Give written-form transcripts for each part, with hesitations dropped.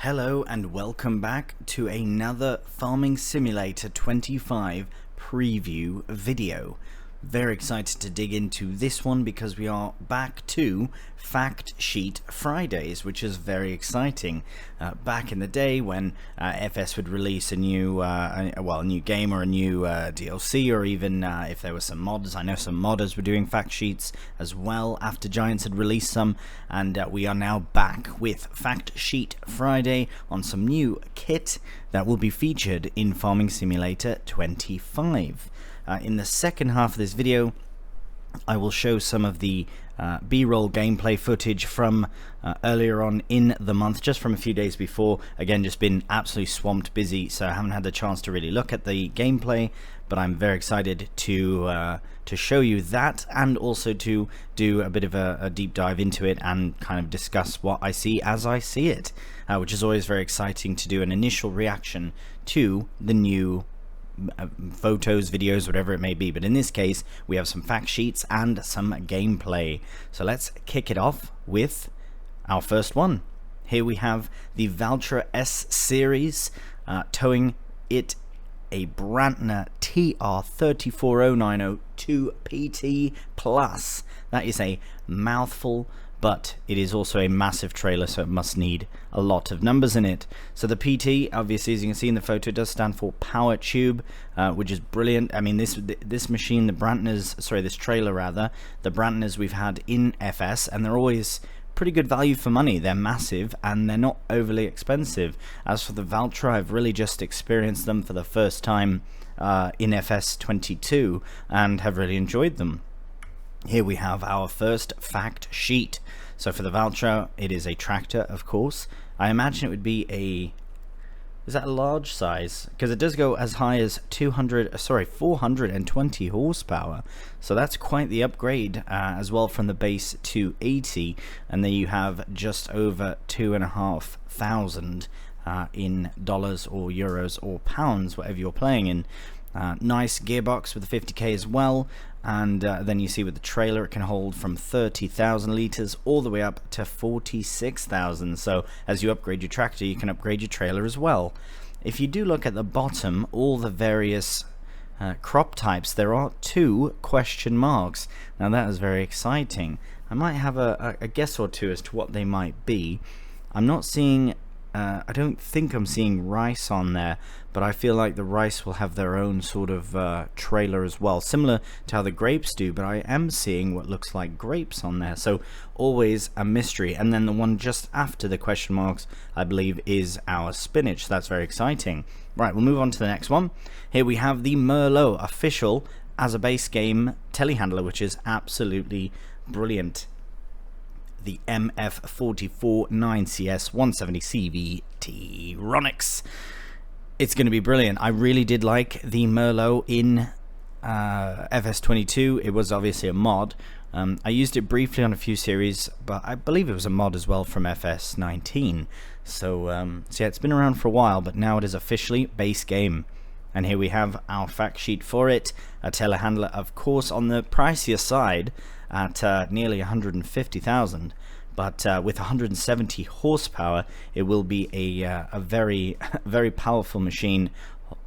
Hello and welcome back to another Farming Simulator 25 preview video. Very excited to dig into this one because we are back to Fact Sheet Fridays, which is very exciting. Back in the day when FS would release a new game or a new DLC, or even if there were some mods. I know some modders were doing fact sheets as well after Giants had released some, and we are now back with Fact Sheet Friday on some new kit that will be featured in Farming Simulator 25. In the second half of this video, I will show some of the B-roll gameplay footage from earlier on in the month, just from a few days before. Again, just been absolutely swamped busy, so I haven't had the chance to really look at the gameplay, but I'm very excited to show you that, and also to do a bit of a deep dive into it and kind of discuss what I see as I see it, which is always very exciting to do an initial reaction to the new photos, videos, whatever it may be. But in this case, we have some fact sheets and some gameplay. So let's kick it off with our first one. Here we have the Valtra S series, towing it a Brantner TR34090 2PT Plus. That is a mouthful, but it is also a massive trailer, so it must need a lot of numbers in it. So the PT, obviously, as you can see in the photo, does stand for power tube, which is brilliant. I mean, this machine, the Brantners, sorry, this trailer rather, the Brantners we've had in FS, and they're always pretty good value for money. They're massive and they're not overly expensive. As for the Valtra, I've really just experienced them for the first time in FS 22 and have really enjoyed them. Here we have our first fact sheet. So for the Valtra, it is a tractor, of course. I imagine it would be is that a large size? Because it does go as high as 420 horsepower. So that's quite the upgrade as well from the base to 80. And then you have just over 2,500 in dollars or euros or pounds, whatever you're playing in. Nice gearbox with the 50k as well, and then you see with the trailer it can hold from 30,000 litres all the way up to 46,000. So as you upgrade your tractor, you can upgrade your trailer as well. If you do look at the bottom, all the various crop types, there are 2 question marks. Now that is very exciting. I might have a guess or two as to what they might be. I'm not seeing I don't think I'm seeing rice on there, but I feel like the rice will have their own sort of trailer as well, similar to how the grapes do, but I am seeing what looks like grapes on there, so always a mystery. And then the one just after the question marks, I believe, is our spinach. That's very exciting. Right, we'll move on to the next one. Here we have the Merlot official as a base game telehandler, which is absolutely brilliant. The MF44-9CS 170 CVT Ronix. It's going to be brilliant. I really did like the Merlot in FS22. It was obviously a mod. I used it briefly on a few series, but I believe it was a mod as well from FS19. So yeah, it's been around for a while, but now it is officially base game. And here we have our fact sheet for it. A telehandler, of course, on the pricier side at nearly 150,000, but with 170 horsepower, it will be a very very powerful machine,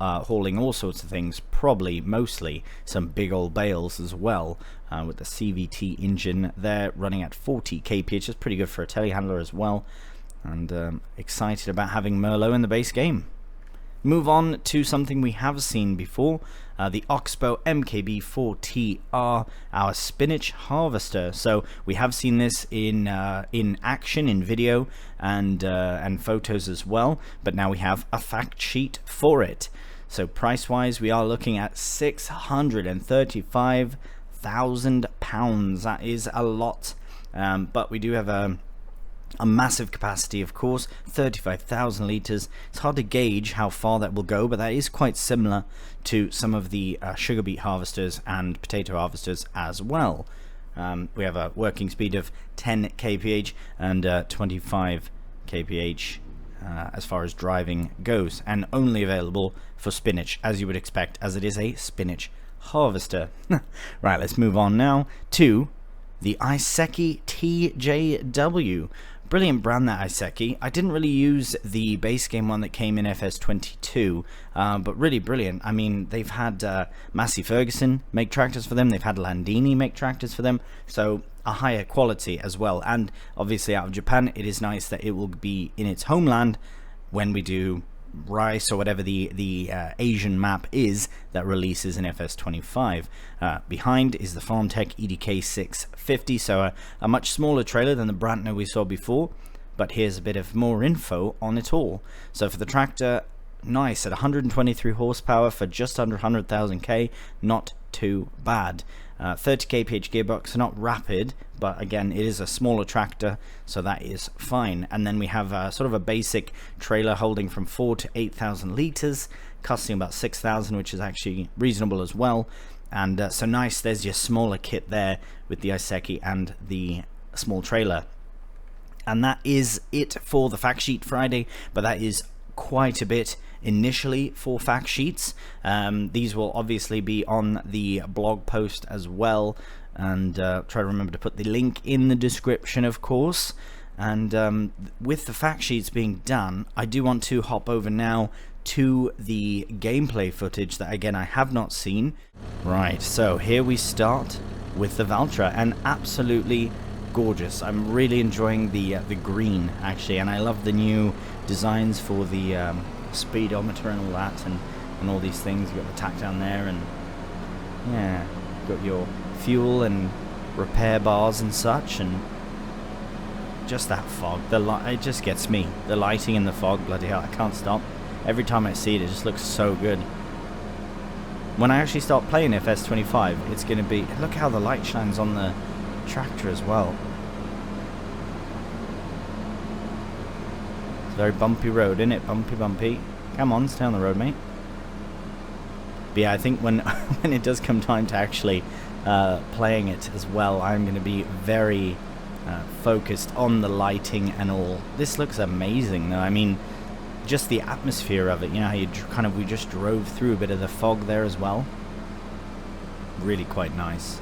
hauling all sorts of things, probably mostly some big old bales as well, with the CVT engine there running at 40 kph, which is pretty good for a telehandler as well. And excited about having Merlot in the base game. Move on to something we have seen before, the Oxbow MKB4TR, our spinach harvester. So we have seen this in action, in video and photos as well, but now we have a fact sheet for it. So price wise, we are looking at £635,000. That is a lot, but we do have a massive capacity, of course, 35,000 litres. It's hard to gauge how far that will go, but that is quite similar to some of the sugar beet harvesters and potato harvesters as well. We have a working speed of 10 kph and 25 kph as far as driving goes, and only available for spinach, as you would expect, as it is a spinach harvester. Right, let's move on now to the Iseki TJW. brilliant brand, that Iseki. I didn't really use the base game one that came in FS22, but really brilliant. I mean, they've had Massey Ferguson make tractors for them, they've had Landini make tractors for them, so a higher quality as well. And obviously out of Japan, it is nice that it will be in its homeland when we do Rice or whatever the Asian map is that releases in FS25. Behind is the FarmTech EDK 650, so a much smaller trailer than the Brantner we saw before, but here's a bit of more info on it all. So for the tractor, nice, at 123 horsepower for just under 100,000 K, not too bad. 30 kph gearbox, not rapid, but again it is a smaller tractor, so that is fine. And then we have sort of a basic trailer holding from 4 to 8,000 liters, costing about 6,000, which is actually reasonable as well. And so nice, there's your smaller kit there with the Iseki and the small trailer. And that is it for the fact sheet Friday, but that is quite a bit initially for fact sheets. These will obviously be on the blog post as well, and try to remember to put the link in the description, of course. And with the fact sheets being done, I do want to hop over now to the gameplay footage that again I have not seen. Right, so here we start with the Valtra, and absolutely gorgeous. I'm really enjoying the green actually, and I love the new designs for the speedometer and all that, and all these things. You got the tack down there, and yeah, you got your fuel and repair bars and such, and just that fog, it just gets me. The lighting in the fog, bloody hell, I can't stop. Every time I see it, it just looks so good. When I actually start playing FS25, it's going to be, look how the light shines on the tractor as well. It's a very bumpy road, isn't it? Bumpy. Come on, stay on the road, mate. But yeah, I think when when it does come time to actually playing it as well, I'm going to be very focused on the lighting and all. This looks amazing though. I mean, just the atmosphere of it, you know how you we just drove through a bit of the fog there as well. Really quite nice.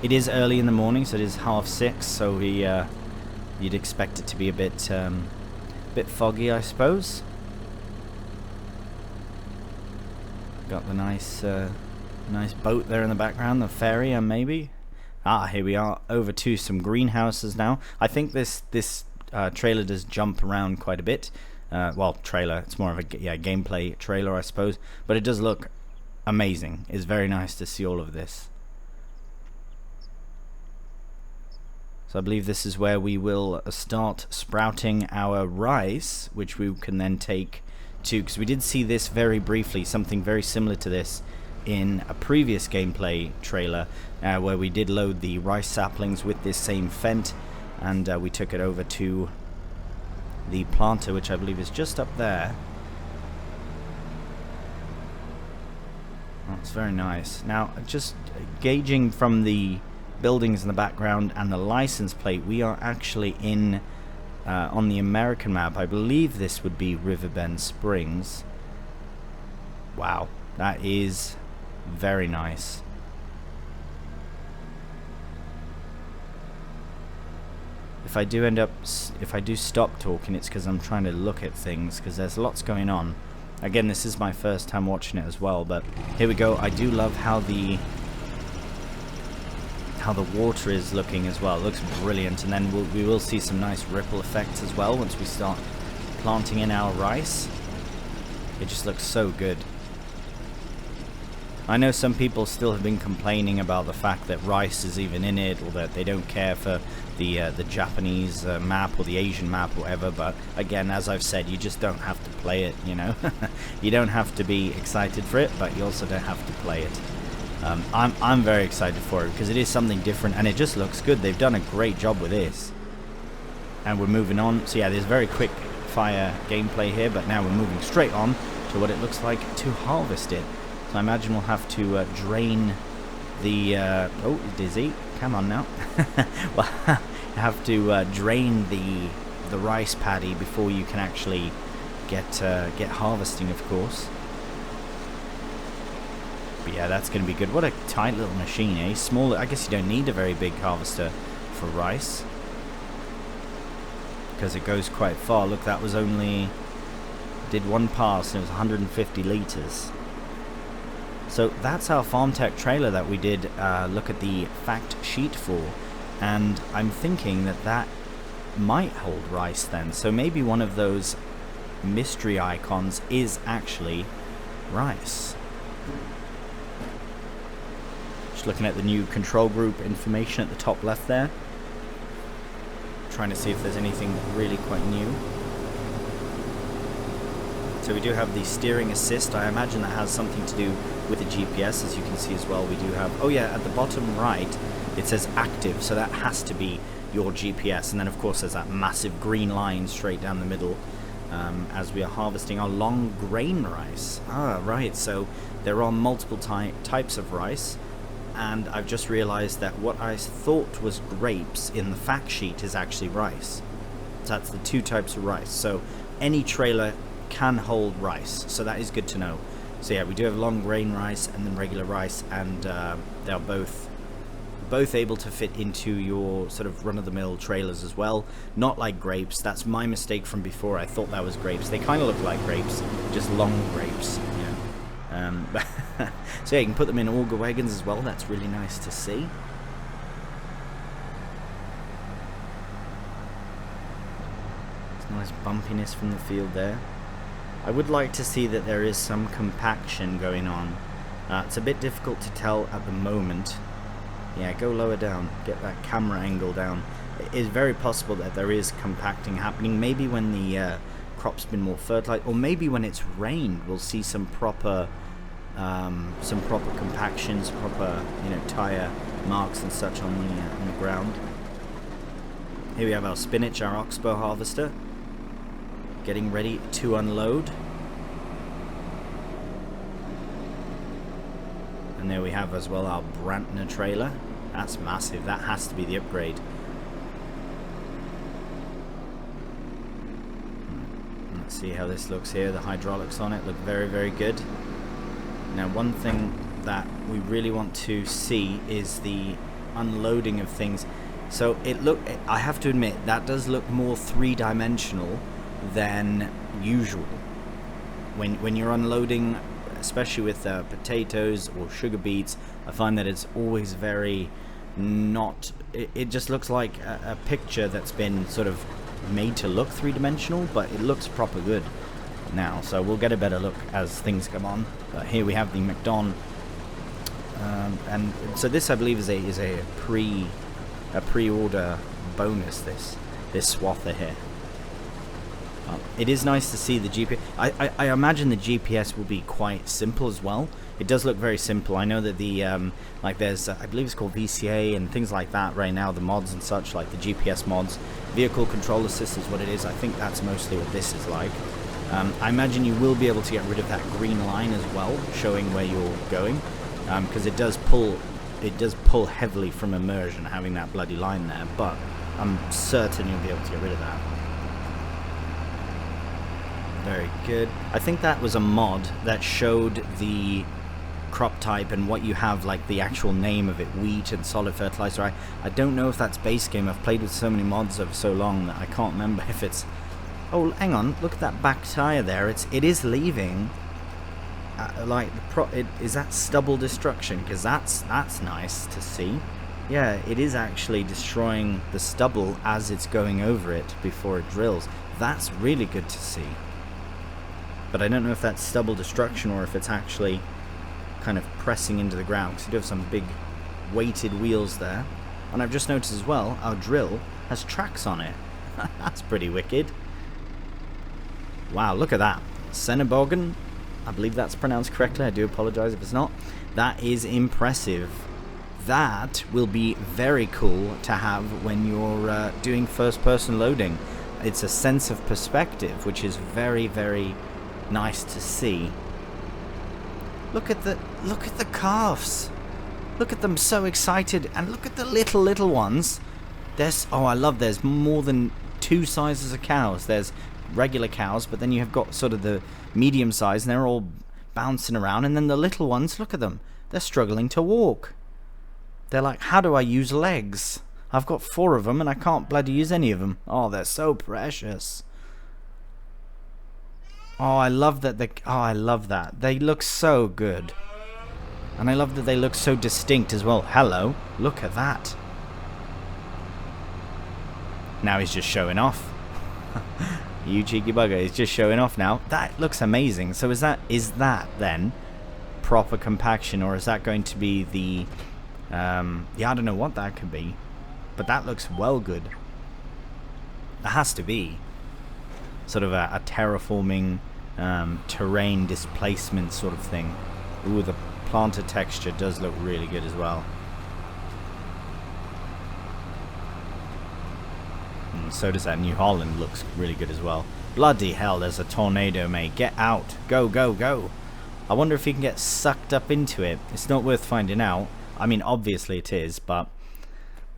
It is early in the morning, so it is 6:30, so you'd expect it to be a bit foggy, I suppose. Got the nice boat there in the background, the ferry, maybe. Here we are over to some greenhouses now. I think this trailer does jump around quite a bit. Well, trailer, it's more of a gameplay trailer, I suppose, but it does look amazing. It's very nice to see all of this. So I believe this is where we will start sprouting our rice, which we can then take to, because we did see this very briefly, something very similar to this in a previous gameplay trailer, where we did load the rice saplings with this same Fendt, and we took it over to the planter, which I believe is just up there. That's very nice. Now, just gauging from the buildings in the background and the license plate, we are actually in on the American map. I believe this would be Riverbend Springs. Wow, that is very nice. If I do stop talking, it's because I'm trying to look at things, because there's lots going on. Again, this is my first time watching it as well, but here we go. I do love how the water is looking as well. It looks brilliant, and then we will see some nice ripple effects as well once we start planting in our rice. It just looks so good. I know some people still have been complaining about the fact that rice is even in it, or that they don't care for the Japanese map or the Asian map or whatever, but again, as I've said, you just don't have to play it, you know. You don't have to be excited for it, but you also don't have to play it. I'm very excited for it because it is something different and it just looks good. They've done a great job with this. And we're moving on. So yeah, there's very quick fire gameplay here, but now we're moving straight on to what it looks like to harvest it. So I imagine we'll have to drain the oh, dizzy, come on now. Well, you have to drain the rice paddy before you can actually get harvesting, of course. But yeah, that's going to be good. What a tight little machine, eh? Small. I guess you don't need a very big harvester for rice. because it goes quite far. Look, that was only, did one pass and it was 150 liters. So that's our farm tech trailer that we did look at the fact sheet for, and I'm thinking that that might hold rice then. So maybe one of those mystery icons is actually rice. Just looking at the new control group information at the top left there, trying to see if there's anything really quite new. So we do have the steering assist. I imagine that has something to do with the GPS, as you can see as well. We do have, oh yeah, at the bottom right it says active, so that has to be your GPS. And then of course there's that massive green line straight down the middle as we are harvesting our long grain rice. Ah, right, so there are multiple types of rice, and I've just realized that what I thought was grapes in the fact sheet is actually rice. So that's the two types of rice. So any trailer can hold rice, so that is good to know. So yeah, we do have long grain rice and then regular rice, and they're both able to fit into your sort of run-of-the-mill trailers as well. Not like grapes. That's my mistake from before. I thought that was grapes. They kind of look like grapes, just long grapes. Yeah. So yeah, you can put them in auger wagons as well. That's really nice to see. It's nice bumpiness from the field there. I would like to see that there is some compaction going on. It's a bit difficult to tell at the moment. Yeah, go lower down, get that camera angle down. It is very possible that there is compacting happening. Maybe when the crop's been more fertilized, or maybe when it's rained, we'll see some proper compactions, proper, you know, tire marks and such on the ground. Here we have our spinach, our oxbow harvester, getting ready to unload. And there we have as well our Brantner trailer. That's massive. That has to be the upgrade. Let's see how this looks here. The hydraulics on it look very, very good. Now, one thing that we really want to see is the unloading of things. So I have to admit, that does look more three-dimensional than usual. When you're unloading, especially with potatoes or sugar beets, I find that it's always very not, it just looks like a picture that's been sort of made to look three-dimensional, but it looks proper good now. So we'll get a better look as things come on. But here we have the McDon, and so this I believe is a pre-order bonus. This swather here. It is nice to see the GPS. I imagine the GPS will be quite simple as well. It does look very simple. I know that the like there's I believe it's called VCA and things like that right now, the mods and such, like the GPS mods. Vehicle control assist is what it is. I think that's mostly what this is like. I imagine you will be able to get rid of that green line as well, showing where you're going, because it does pull heavily from immersion, having that bloody line there. But I'm certain you'll be able to get rid of that. Very good. I think that was a mod that showed the crop type and what you have, like the actual name of it, wheat and solid fertilizer. I don't know if that's base game. I've played with so many mods over so long that I can't remember if it's... Oh, hang on, look at that back tire there. It is leaving like is that stubble destruction? Because that's nice to see. Yeah, it is actually destroying the stubble as it's going over it before it drills. That's really good to see. But I don't know if that's stubble destruction or if it's actually kind of pressing into the ground, because you do have some big weighted wheels there. And I've just noticed as well, our drill has tracks on it. That's pretty wicked. Wow, look at that. Senebogan, I believe that's pronounced correctly. I do apologize if it's not. That is impressive. That will be very cool to have when you're doing first-person loading. It's a sense of perspective, which is very, very nice to see. Look at the calves. Look at them, so excited, and look at the little ones. There's there's more than two sizes of cows. There's regular cows, but then you have got sort of the medium size, and they're all bouncing around, and then the little ones, look at them. They're struggling to walk. They're like, how do I use legs? I've got 4 of them and I can't bloody use any of them. Oh, they're so precious. Oh, I love that. I love that. They look so good. And I love that they look so distinct as well. Hello, look at that. Now he's just showing off. You cheeky bugger, he's just showing off now. That looks amazing. So is that then proper compaction, or is that going to be the yeah, I don't know what that could be, but that looks well good. It has to be sort of a terraforming terrain displacement sort of thing. Ooh, the planter texture does look really good as well. And so does that New Holland, looks really good as well. Bloody hell, there's a tornado, mate. Get out. Go, go, go. I wonder if you can get sucked up into it. It's not worth finding out. I mean, obviously it is, but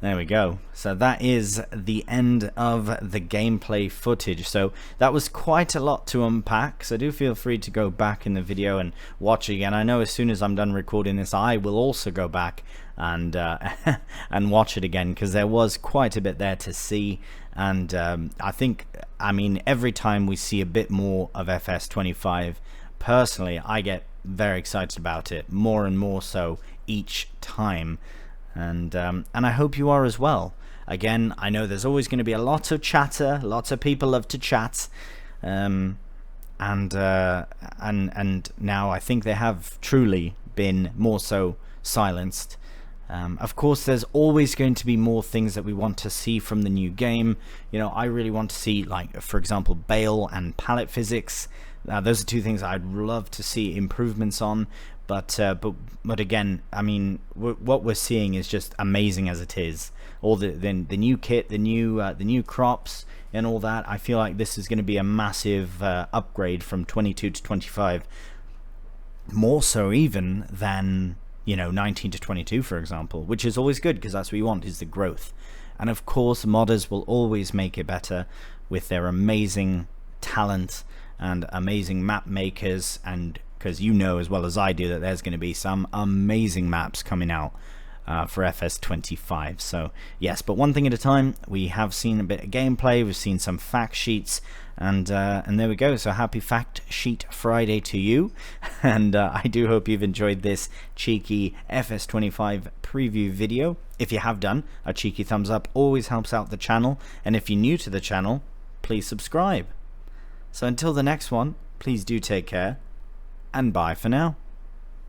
there we go. So that is the end of the gameplay footage. So that was quite a lot to unpack. So do feel free to go back in the video and watch again. I know as soon as I'm done recording this, I will also go back and and watch it again, because there was quite a bit there to see. And I mean, every time we see a bit more of FS25, personally, I get very excited about it, more and more so each time. And I hope you are as well. Again, I know there's always going to be a lot of chatter. Lots of people love to chat, and now I think they have truly been more so silenced. Of course, there's always going to be more things that we want to see from the new game. You know, I really want to see, like, for example, bale and pallet physics. Those are 2 things I'd love to see improvements on. But again, I mean, what we're seeing is just amazing as it is. All the new kit, the new crops, and all that. I feel like this is going to be a massive upgrade from 22 to 25, more so even than, you know, 19 to 22, for example, which is always good, because that's what you want, is the growth. And of course, modders will always make it better with their amazing talent and amazing map makers, and because you know as well as I do that there's going to be some amazing maps coming out for FS25. So yes, but one thing at a time. We have seen a bit of gameplay, we've seen some fact sheets, and there we go. So happy Fact Sheet Friday to you, and I do hope you've enjoyed this cheeky FS25 preview video. If you have done, a cheeky thumbs up always helps out the channel, and if you're new to the channel, please subscribe. So until the next one, please do take care, and bye for now.